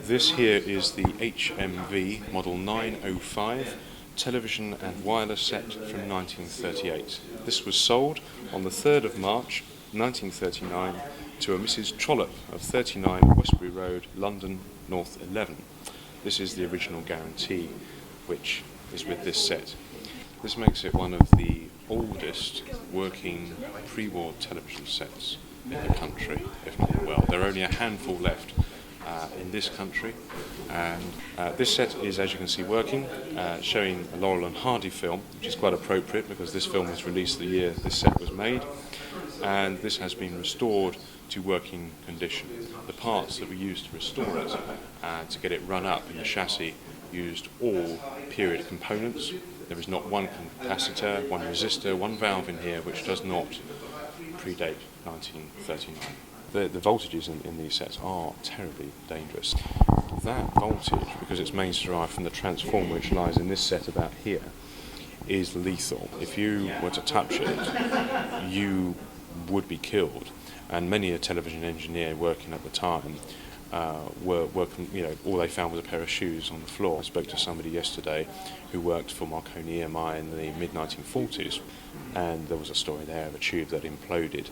This here is the HMV Model 905 television and wireless set from 1938. This was sold on the 3rd of March 1939 to a Mrs. Trollope of 39 Westbury Road, London, North 11. This is the original guarantee which is with this set. This makes it one of the oldest working pre-war television sets in the country, if not the world. There are only a handful left in this country, and this set is, as you can see, working, showing a Laurel and Hardy film, which is quite appropriate because this film was released the year this set was made, and this has been restored to working condition. The parts that we used to restore it, to get it run up in the chassis, used all period components. There is not one capacitor, one resistor, one valve in here which does not predate 1939. The voltages in these sets are terribly dangerous. That voltage, because it's mains derived from the transformer which lies in this set about here, is lethal. If you were to touch it, you would be killed. And many a television engineer working at the time were all they found was a pair of shoes on the floor. I spoke to somebody yesterday who worked for Marconi EMI in the mid-1940s, and there was a story there of a tube that imploded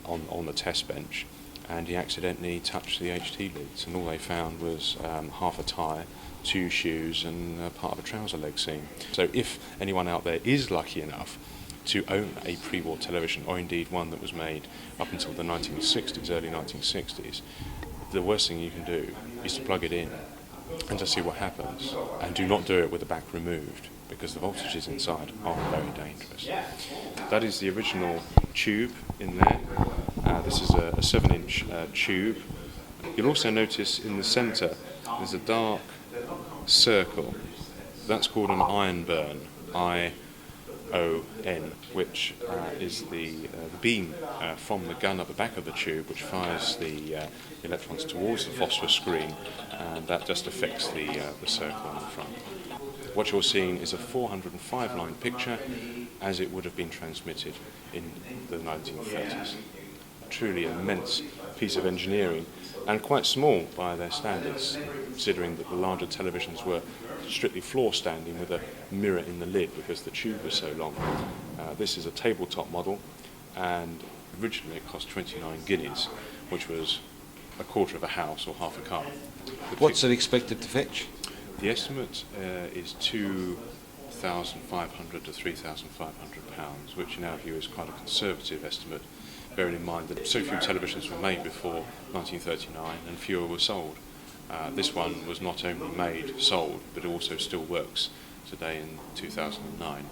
on the test bench, and he accidentally touched the HT leads, and all they found was half a tyre, 2 shoes, and part of a trouser leg seam. So if anyone out there is lucky enough to own a pre-war television, or indeed one that was made up until the 1960s, early 1960s, the worst thing you can do is to plug it in and to see what happens, and do not do it with the back removed, because the voltages inside are very dangerous. That is the original tube in there. This is a 7-inch tube. You'll also notice in the centre there's a dark circle. That's called an iron burn, ION, which is the beam from the gun at the back of the tube, which fires the electrons towards the phosphor screen, and that just affects the circle on the front. What you're seeing is a 405 line picture as it would have been transmitted in the 1930s. A truly immense piece of engineering, and quite small by their standards, considering that the larger televisions were strictly floor standing with a mirror in the lid because the tube was so long. This is a tabletop model, and originally it cost 29 guineas, which was a quarter of a house or half a car. What's it expected to fetch? The estimate is £2,500 to £3,500, which in our view is quite a conservative estimate, bearing in mind that so few televisions were made before 1939 and fewer were sold. This one was not only made, sold, but also still works today in 2009.